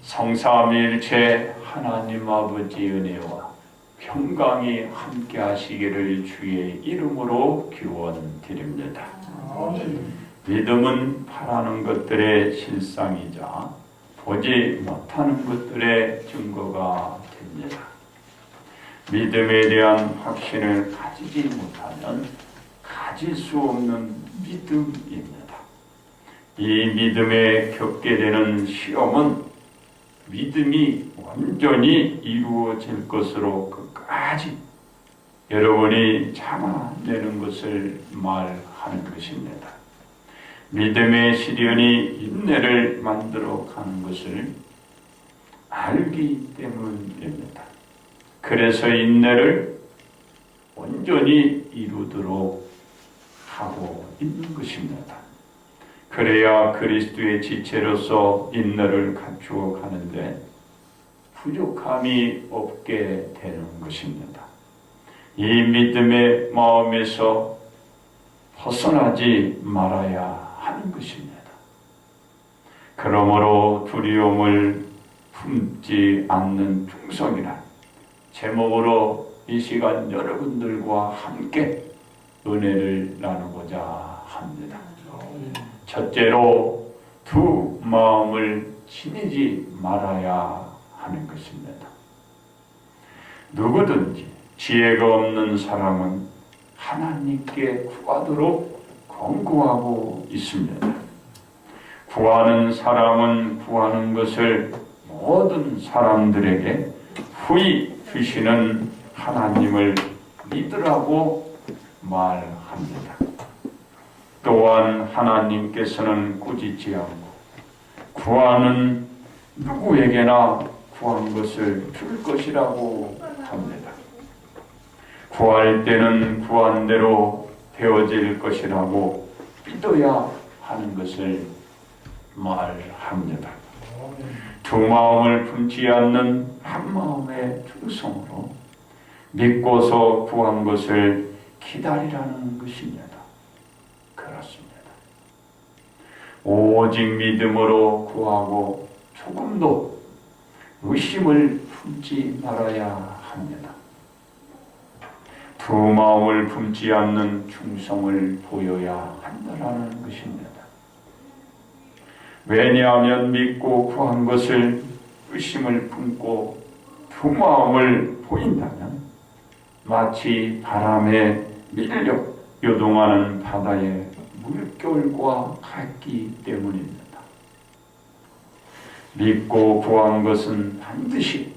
성삼위일체 하나님 아버지 은혜와 평강이 함께 하시기를 주의 이름으로 기원드립니다. 믿음은 바라는 것들의 실상이자 보지 못하는 것들의 증거가 됩니다. 믿음에 대한 확신을 가지지 못하면 가질 수 없는 믿음입니다. 이 믿음에 겪게 되는 시험은 믿음이 완전히 이루어질 것으로 끝까지 여러분이 참아내는 것을 말하는 것입니다. 믿음의 시련이 인내를 만들어 가는 것을 알기 때문입니다. 그래서 인내를 온전히 이루도록 하고 있는 것입니다. 그래야 그리스도의 지체로서 인내를 갖추어 가는데 부족함이 없게 되는 것입니다. 이 믿음의 마음에서 벗어나지 말아야 하는 것입니다. 그러므로 두려움을 품지 않는 충성이란 제목으로 이 시간 여러분들과 함께 은혜를 나누고자 합니다. 첫째로 두 마음을 지니지 말아야 하는 것입니다. 누구든지 지혜가 없는 사람은 하나님께 구하도록 권고하고 있습니다. 구하는 사람은 구하는 것을 모든 사람들에게 후히 주시는 하나님을 믿으라고 말합니다. 또한 하나님께서는 꾸짖지 않고 구하는 누구에게나 구한 것을 줄 것이라고 합니다. 구할 때는 구한 대로 되어질 것이라고 믿어야 하는 것을 말합니다. 두 마음을 품지 않는 한 마음의 충성으로 믿고서 구한 것을 기다리라는 것입니다. 그렇습니다. 오직 믿음으로 구하고 조금도 의심을 품지 말아야 합니다. 두 마음을 품지 않는 충성을 보여야 한다는 것입니다. 왜냐하면 믿고 구한 것을 의심을 품고 두 마음을 보인다면 마치 바람에 밀려 요동하는 바다의 물결과 같기 때문입니다. 믿고 구한 것은 반드시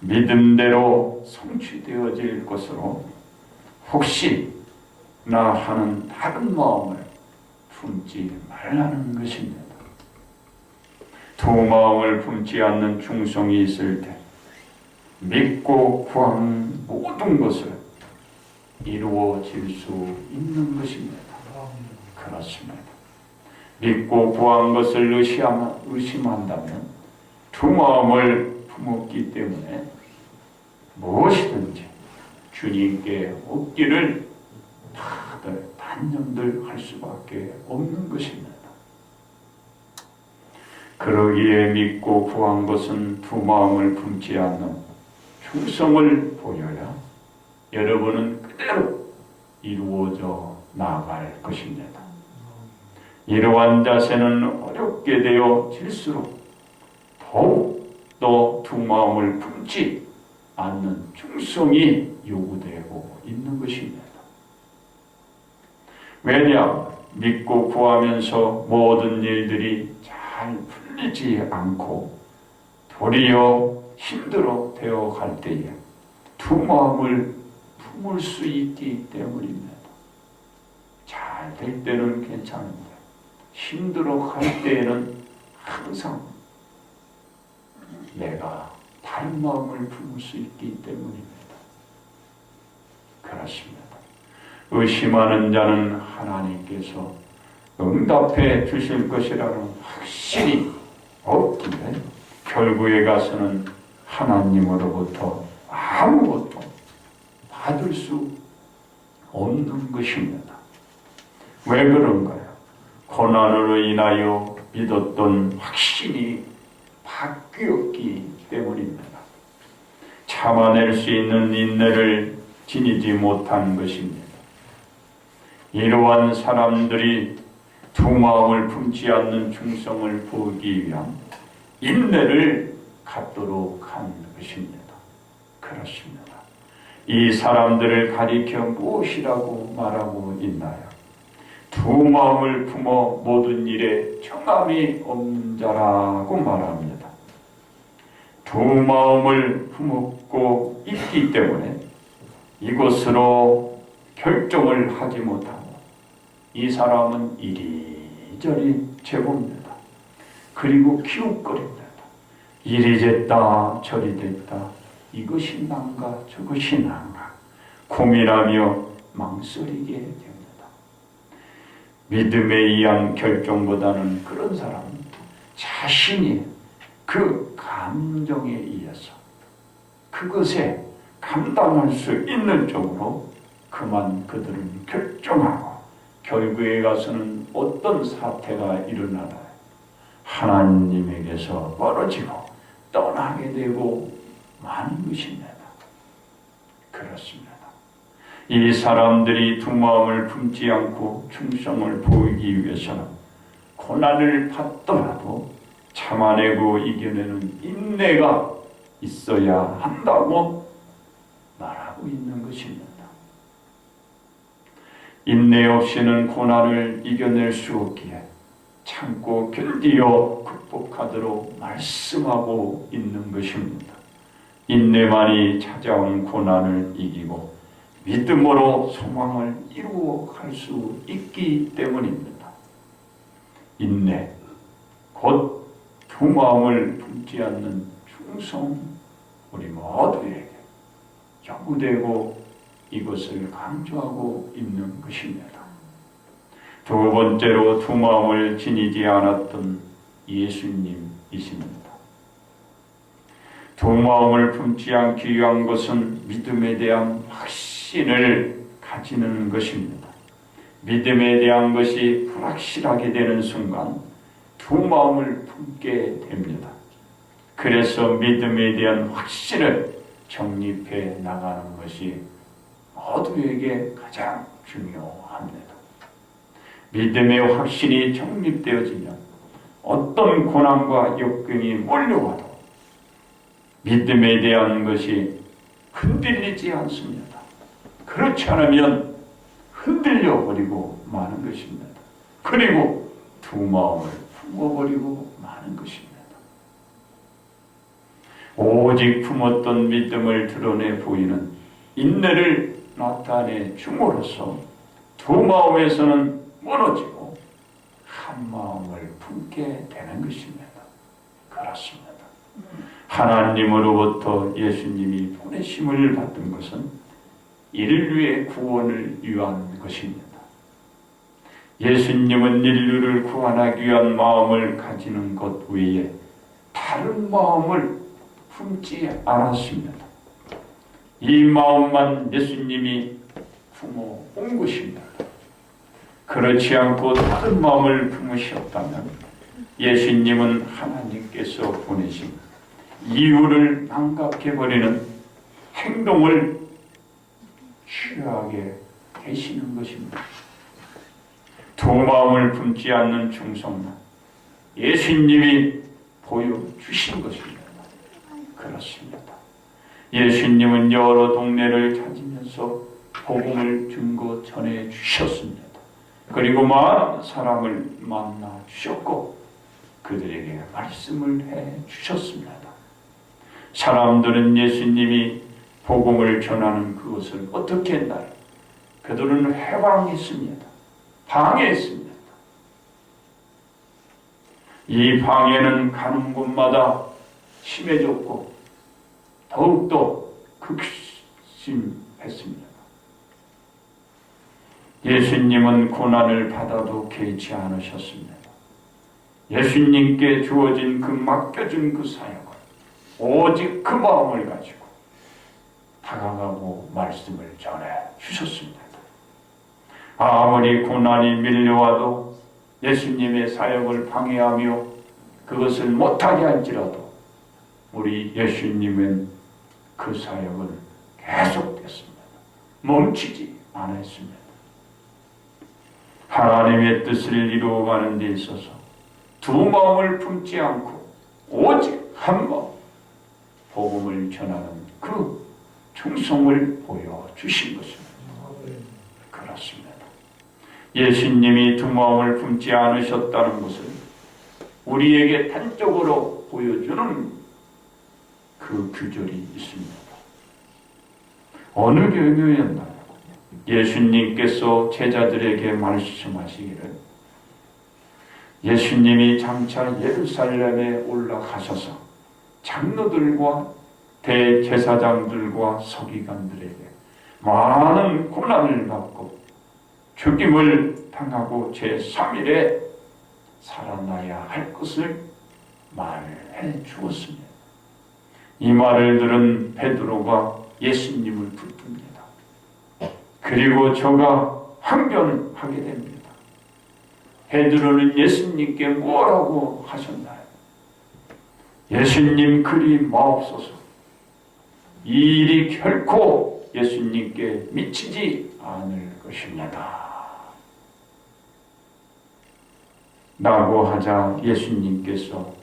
믿음대로 성취되어질 것으로 혹시나 하는 다른 마음을 품지 말라는 것입니다. 두 마음을 품지 않는 충성이 있을 때 믿고 구한 모든 것을 이루어질 수 있는 것입니다. 그렇습니다. 믿고 구한 것을 의심한다면 두 마음을 품었기 때문에 무엇이든지 주님께 얻기를 다들 단념들 할 수밖에 없는 것입니다. 그러기에 믿고 구한 것은 두 마음을 품지 않는 충성을 보여야 여러분은 그대로 이루어져 나아갈 것입니다. 이러한 자세는 어렵게 되어질수록 더욱 더 두 마음을 품지 않는 충성이 요구되고 있는 것입니다. 왜냐? 믿고 구하면서 모든 일들이 잘 풀리지 않고 도리어 힘들어 되어 갈 때에 두 마음을 품을 수 있기 때문입니다. 잘 될 때는 괜찮은데 힘들어 갈 때에는 항상 내가 다른 마음을 품을 수 있기 때문입니다. 그렇습니다. 의심하는 자는 하나님께서 응답해 주실 것이라는 확신이 없기에 결국에 가서는 하나님으로부터 아무것도 받을 수 없는 것입니다. 왜 그런가요? 고난으로 인하여 믿었던 확신이 바뀌었기 때문입니다. 참아낼 수 있는 인내를 지니지 못한 것입니다. 이러한 사람들이 두 마음을 품지 않는 충성을 보기 위한 인내를 갖도록 한 것입니다. 그렇습니다. 이 사람들을 가리켜 무엇이라고 말하고 있나요? 두 마음을 품어 모든 일에 정함이 없는 자라고 말합니다. 두 마음을 품고 있기 때문에 이것으로 결정을 하지 못하고 이 사람은 이리저리 재봅니다. 그리고 기웃거립니다. 이리 됐다 저리 됐다, 이것이 난가 저것이 난가 고민하며 망설이게 됩니다. 믿음에 의한 결정보다는 그런 사람은 자신이 그 감정에 의해서 그것에 감당할 수 있는 쪽으로 그만 그들은 결정하고 결국에 가서는 어떤 사태가 일어나나요? 하나님에게서 멀어지고 떠나게 되고 마는 것입니다. 그렇습니다. 이 사람들이 두 마음을 품지 않고 충성을 보이기 위해서는 고난을 받더라도 참아내고 이겨내는 인내가 있어야 한다고 말하고 있는 것입니다. 인내 없이는 고난을 이겨낼 수 없기에 참고 견디어 극복하도록 말씀하고 있는 것입니다. 인내만이 찾아온 고난을 이기고 믿음으로 소망을 이루어갈 수 있기 때문입니다. 인내, 곧 두 마음을 품지 않는 충성, 우리 모두에게 요구되고 이것을 강조하고 있는 것입니다. 두 번째로 두 마음을 지니지 않았던 예수님이십니다. 두 마음을 품지 않기 위한 것은 믿음에 대한 확신을 가지는 것입니다. 믿음에 대한 것이 불확실하게 되는 순간 두 마음을 품게 됩니다. 그래서 믿음에 대한 확신을 정립해 나가는 것이 모두에게 가장 중요합니다. 믿음의 확신이 정립되어지면 어떤 고난과 역경이 몰려와도 믿음에 대한 것이 흔들리지 않습니다. 그렇지 않으면 흔들려 버리고 마는 것입니다. 그리고 두 마음을 품어버리고 마는 것입니다. 오직 품었던 믿음을 드러내 보이는 인내를 나타내 줌으로써 두 마음에서는 멀어지고 한 마음을 품게 되는 것입니다. 그렇습니다. 하나님으로부터 예수님이 보내심을 받은 것은 인류의 구원을 위한 것입니다. 예수님은 인류를 구원하기 위한 마음을 가지는 것 외에 다른 마음을 품지 않았습니다. 이 마음만 예수님이 품어 온 것입니다. 그렇지 않고 다른 마음을 품으셨다면 예수님은 하나님께서 보내신 이유를 망각해버리는 행동을 취하게 되시는 것입니다. 두 마음을 품지 않는 충성만 예수님이 보여주신 것입니다. 그렇습니다. 예수님은 여러 동네를 찾으면서 복음을 증거 전해 주셨습니다. 그리고 많은 사람을 만나 주셨고 그들에게 말씀을 해 주셨습니다. 사람들은 예수님이 복음을 전하는 그것을 어떻게 했나요? 그들은 해방했습니다. 방해했습니다. 이 방해는 가는 곳마다 심해졌고 더욱더 극심했습니다. 예수님은 고난을 받아도 개의치 않으셨습니다. 예수님께 주어진 그 맡겨준 그 사역을 오직 그 마음을 가지고 다가가고 말씀을 전해 주셨습니다. 아무리 고난이 밀려와도 예수님의 사역을 방해하며 그것을 못하게 할지라도 우리 예수님은 그 사역을 계속했습니다. 멈추지 않았습니다. 하나님의 뜻을 이루어가는 데 있어서 두 마음을 품지 않고 오직 한 마음 복음을 전하는 그 충성을 보여주신 것입니다. 그렇습니다. 예수님이 두 마음을 품지 않으셨다는 것은 우리에게 단적으로 보여주는 그 규절이 있습니다. 어느 경우였나요? 예수님께서 제자들에게 말씀하시기를 예수님이 장차 예루살렘에 올라가셔서 장로들과 대제사장들과 서기관들에게 많은 고난을 받고 죽임을 당하고 제3일에 살아나야 할 것을 말해 주었습니다. 이 말을 들은 베드로가 예수님을 붙듭니다. 그리고 저가 항변하게 됩니다. 베드로는 예수님께 뭐라고 하셨나요? 예수님 그리 마옵소서. 이 일이 결코 예수님께 미치지 않을 것입니다. 라고 하자 예수님께서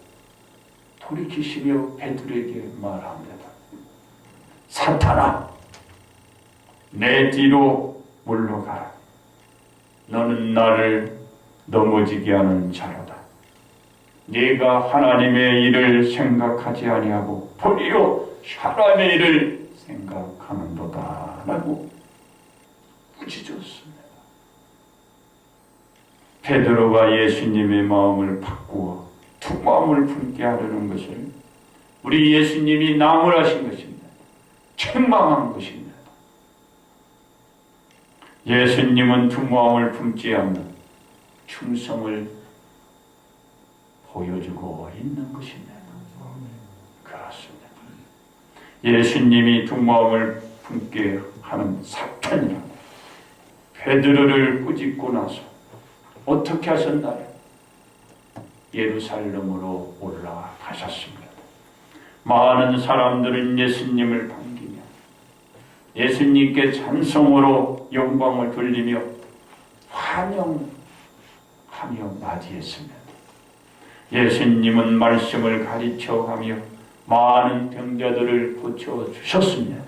돌이키시며 베드로에게 말합니다. 사탄아, 내 뒤로 물러가라. 너는 나를 넘어지게 하는 자로다. 네가 하나님의 일을 생각하지 아니하고 도리어 사람의 일을 생각하는도다. 라고 꾸짖었습니다. 베드로가 예수님의 마음을 바꾸어 두 마음을 품게 하려는 것을 우리 예수님이 나무라신 것입니다. 책망한 것입니다. 예수님은 두 마음을 품지 않는 충성을 보여주고 있는 것입니다. 그렇습니다. 예수님이 두 마음을 품게 하는 사탄이라고 베드로를 꾸짖고 나서 어떻게 하셨나요? 예루살렘으로 올라가셨습니다. 많은 사람들은 예수님을 반기며 예수님께 찬송으로 영광을 돌리며 환영하며 맞이했습니다. 예수님은 말씀을 가르쳐가며 많은 병자들을 고쳐주셨습니다.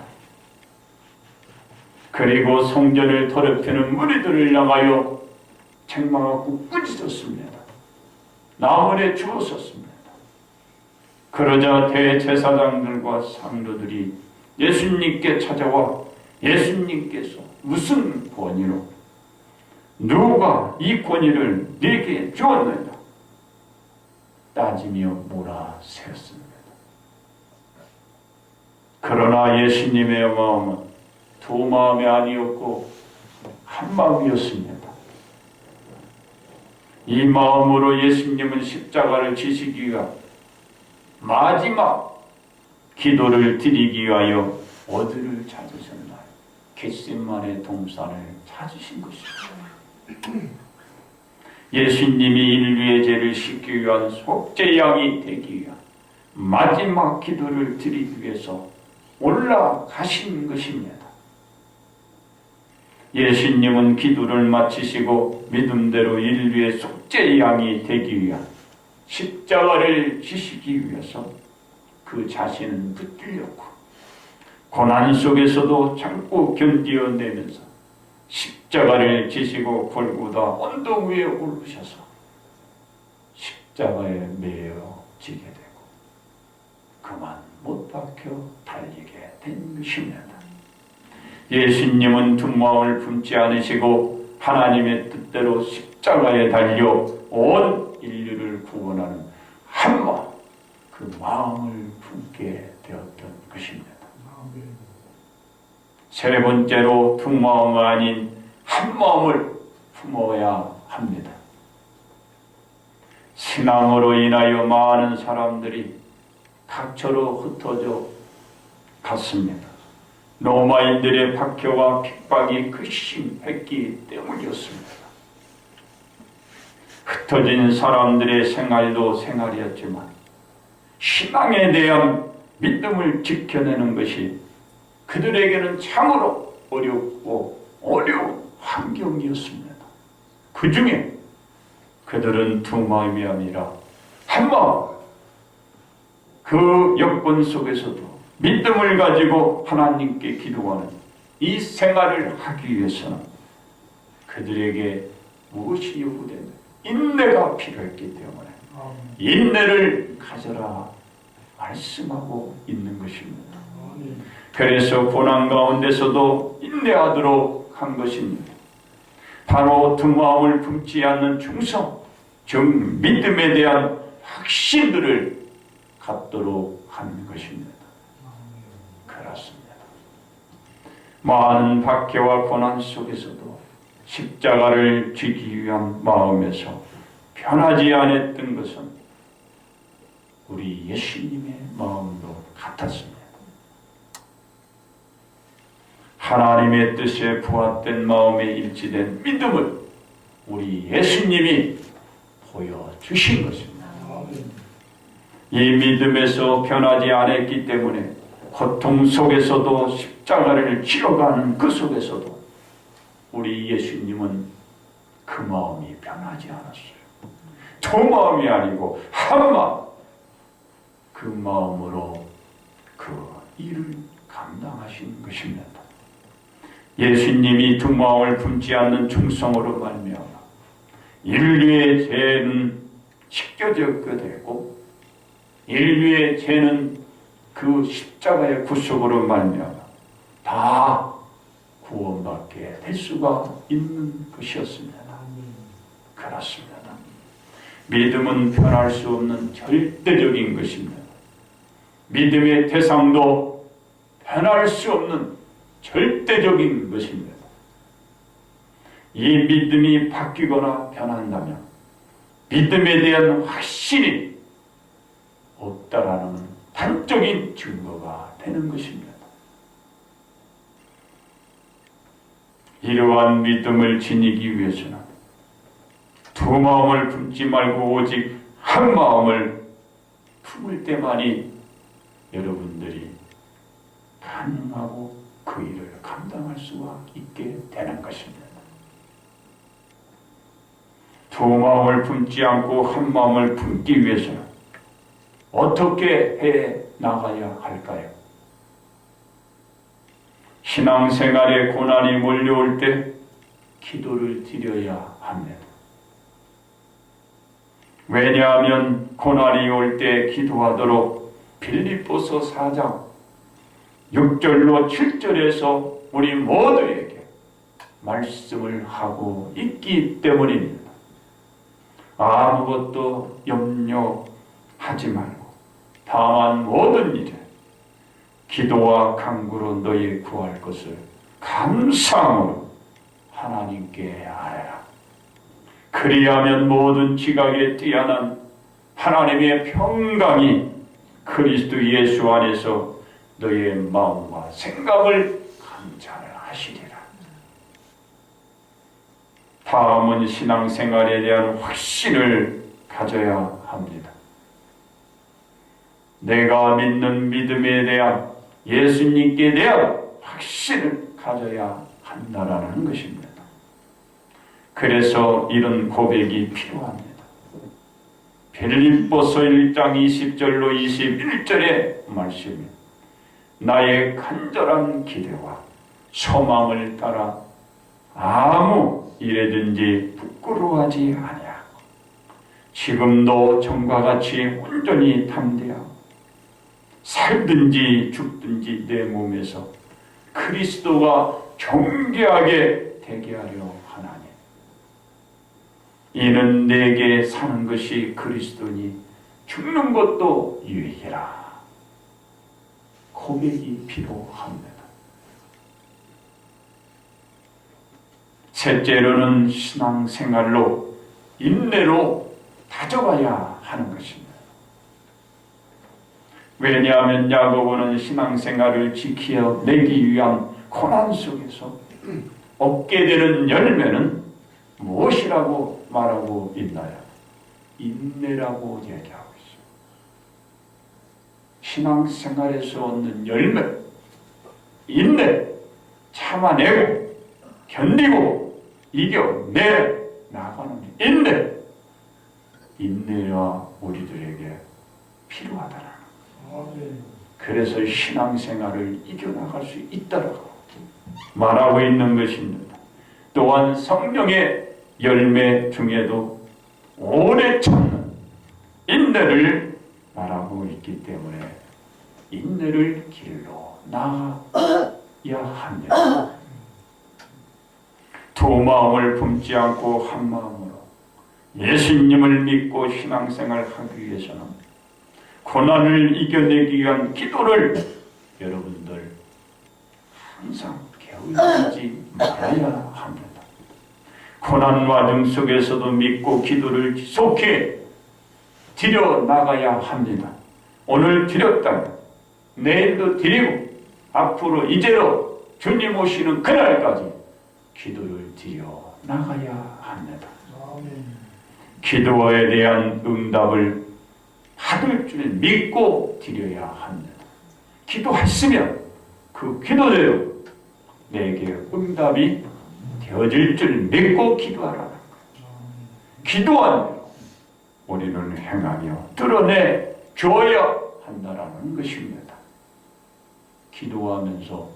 그리고 성전을 더럽히는 무리들을 향하여 책망하고 꾸짖었습니다. 나무에 죽었었습니다. 그러자 대제사장들과 상도들이 예수님께 찾아와 예수님께서 무슨 권위로 누가 이 권위를 네게 주었느냐 따지며 몰아세웠습니다. 그러나 예수님의 마음은 두 마음이 아니었고 한 마음이었습니다. 이 마음으로 예수님은 십자가를 지시기 위한 마지막 기도를 드리기 위하여 어디를 찾으셨나요? 겟세마네 동산을 찾으신 것입니다. 예수님이 인류의 죄를 씻기 위한 속죄양이 되기 위한 마지막 기도를 드리기 위해서 올라가신 것입니다. 예수님은 기도를 마치시고 믿음대로 인류의 속죄양이 되기 위한 십자가를 지시기 위해서 그 자신은 붙들렸고 고난 속에서도 참고 견디어내면서 십자가를 지시고 골고다 언덕 위에 오르셔서 십자가에 매어지게 되고 그만 못 박혀 달리게 된 것입니다. 예수님은 두 마음을 품지 않으시고 하나님의 뜻대로 십자가에 달려 온 인류를 구원하는 한 마음, 그 마음을 품게 되었던 것입니다. 세 번째로 두 마음이 아닌 한 마음을 품어야 합니다. 신앙으로 인하여 많은 사람들이 각처로 흩어져 갔습니다. 로마인들의 박해와 핍박이 극심했기 때문이었습니다. 흩어진 사람들의 생활도 생활이었지만 신앙에 대한 믿음을 지켜내는 것이 그들에게는 참으로 어렵고 어려운 환경이었습니다. 그 중에 그들은 두 마음이 아니라 한 마음, 그 여건 속에서도 믿음을 가지고 하나님께 기도하는 이 생활을 하기 위해서는 그들에게 무엇이 요구되는 인내가 필요했기 때문에 인내를 가져라 말씀하고 있는 것입니다. 그래서 고난 가운데서도 인내하도록 한 것입니다. 바로 두 마음을 품지 않는 충성, 즉 믿음에 대한 확신들을 갖도록 하는 것입니다. 그렇습니다. 많은 박해와 고난 속에서도 십자가를 지기 위한 마음에서 변하지 않았던 것은 우리 예수님의 마음도 같았습니다. 하나님의 뜻에 부합된 마음에 일치된 믿음을 우리 예수님이 보여주신 것입니다. 이 믿음에서 변하지 않았기 때문에 고통 속에서도 십자가를 지어가는 그 속에서도 우리 예수님은 그 마음이 변하지 않았어요. 두 마음이 아니고 한 마음, 그 마음으로 그 일을 감당하신 것입니다. 예수님이 두 마음을 품지 않는 충성으로 말미암아 인류의 죄는 씻겨졌게 되고 인류의 죄는 그 십자가의 구속으로 말미암아 다 구원받게 될 수가 있는 것이었습니다. 그렇습니다. 믿음은 변할 수 없는 절대적인 것입니다. 믿음의 대상도 변할 수 없는 절대적인 것입니다. 이 믿음이 바뀌거나 변한다면 믿음에 대한 확신이 없다라는 단적인 증거가 되는 것입니다. 이러한 믿음을 지니기 위해서는 두 마음을 품지 말고 오직 한 마음을 품을 때만이 여러분들이 가능하고 그 일을 감당할 수가 있게 되는 것입니다. 두 마음을 품지 않고 한 마음을 품기 위해서는 어떻게 해 나가야 할까요? 신앙생활에 고난이 몰려올 때 기도를 드려야 합니다. 왜냐하면 고난이 올 때 기도하도록 빌립보서 4장 6절로 7절에서 우리 모두에게 말씀을 하고 있기 때문입니다. 아무것도 염려하지 말고 다만 모든 일에 기도와 간구로 너희 구할 것을 감사함으로 하나님께 아뢰라. 그리하면 모든 지각에 뛰어난 하나님의 평강이 그리스도 예수 안에서 너희의 마음과 생각을 감찰하시리라. 다음은 신앙생활에 대한 확신을 가져야 합니다. 내가 믿는 믿음에 대한 예수님께 대한 확신을 가져야 한다라는 것입니다. 그래서 이런 고백이 필요합니다. 빌립보서 1장 20절로 21절의 말씀이 나의 간절한 기대와 소망을 따라 아무 일에든지 부끄러워하지 아니하고 지금도 전과 같이 온전히 담대하고 살든지 죽든지 내 몸에서 그리스도가 존귀하게 되게 하려 하나니 이는 내게 사는 것이 그리스도니 죽는 것도 유익이라. 고백이 필요합니다. 셋째로는 신앙생활로 인내로 다져가야 하는 것입니다. 왜냐하면 야고보는 신앙생활을 지켜내기 위한 고난 속에서 얻게 되는 열매는 무엇이라고 말하고 있나요? 인내라고 얘기하고 있어요. 신앙생활에서 얻는 열매, 인내, 참아내고 견디고 이겨내 나가는 인내가 우리들에게 필요하다는 그래서 신앙생활을 이겨나갈 수 있다라고 말하고 있는 것입니다. 또한 성령의 열매 중에도 오래 참는 인내를 말하고 있기 때문에 인내를 길로 나아야 합니다. 두 마음을 품지 않고 한 마음으로 예수님을 믿고 신앙생활을 하기 위해서는 고난을 이겨내기 위한 기도를 여러분들 항상 게을리지 말아야 합니다. 고난 와중 속에서도 믿고 기도를 지속해 드려 나가야 합니다. 오늘 드렸다면 내일도 드리고 앞으로 이제로 주님 오시는 그날까지 기도를 드려 나가야 합니다. 기도에 대한 응답을 받을 줄 믿고 드려야 합니다. 기도했으면 그 기도대로 내게 응답이 되어질 줄 믿고 기도하라. 기도한 대로 우리는 행하며 드러내 줘야 한다라는 것입니다. 기도하면서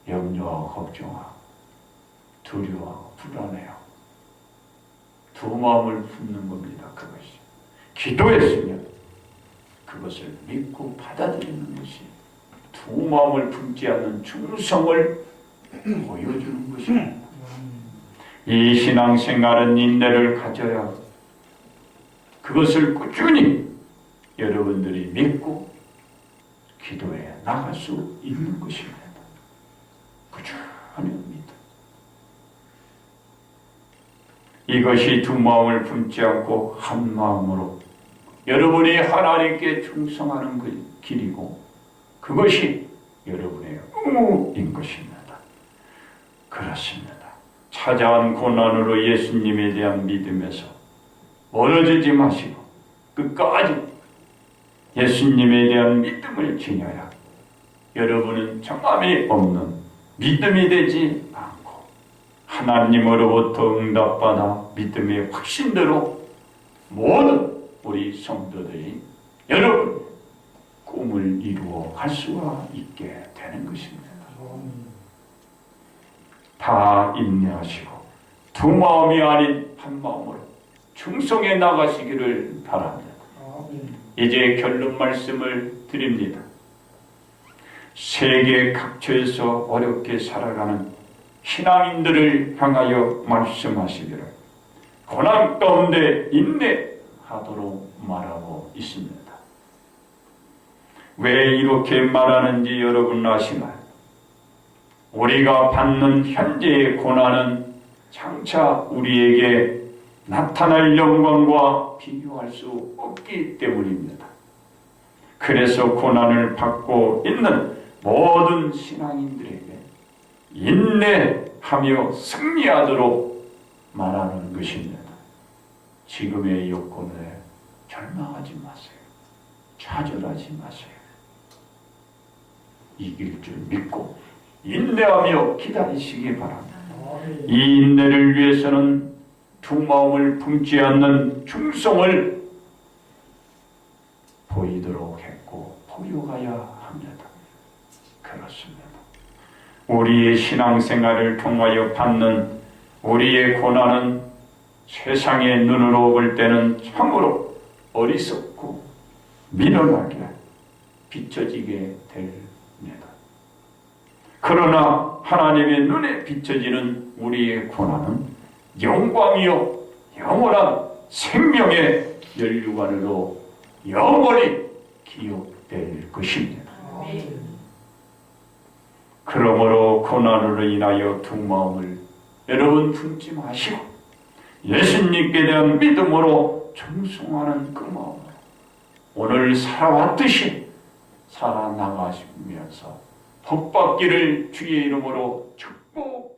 염려하고 걱정하고 두려워하고 불안해요. 두 마음을 품는 겁니다. 그것이 기도했으면 그것을 믿고 받아들이는 것이 두 마음을 품지 않는 충성을 보여주는 것입니다. 이 신앙생활은 인내를 가져야 그것을 꾸준히 여러분들이 믿고 기도에 나갈 수 있는 것입니다. 꾸준히 믿다. 이것이 두 마음을 품지 않고 한 마음으로 여러분이 하나님께 충성하는 그 길이고 그것이 여러분의 의무인 것입니다. 그렇습니다. 찾아온 고난으로 예수님에 대한 믿음에서 멀어지지 마시고 끝까지 예수님에 대한 믿음을 지녀야 여러분은 정함이 없는 믿음이 되지 않고 하나님으로부터 응답받아 믿음의 확신대로 모든 우리 성도들이 여러분 꿈을 이루어 갈 수가 있게 되는 것입니다. 다 인내하시고 두 마음이 아닌 한 마음으로 충성해 나가시기를 바랍니다. 이제 결론 말씀을 드립니다. 세계 각처에서 어렵게 살아가는 신앙인들을 향하여 말씀하시기를 고난 가운데 인내하도록 말하고 있습니다. 왜 이렇게 말하는지 여러분 아시나요? 우리가 받는 현재의 고난은 장차 우리에게 나타날 영광과 비교할 수 없기 때문입니다. 그래서 고난을 받고 있는 모든 신앙인들에게 인내하며 승리하도록 말하는 것입니다. 지금의 여건에 절망하지 마세요. 좌절하지 마세요. 이길 줄 믿고 인내하며 기다리시기 바랍니다. 이 인내를 위해서는 두 마음을 품지 않는 충성을 보이도록 했고 보여가야 합니다. 그렇습니다. 우리의 신앙생활을 통하여 받는 우리의 고난은 세상의 눈으로 볼 때는 참으로 어리석고 미련하게 비춰지게 됩니다. 그러나 하나님의 눈에 비춰지는 우리의 고난은 영광이요 영원한 생명의 면류관으로 영원히 기억될 것입니다. 그러므로 고난으로 인하여 두 마음을 여러분 품지 마시고 예수님께 대한 믿음으로 충성하는 그 마음으로 오늘 살아왔듯이 살아나가시면서 복받기를 주의 이름으로 축복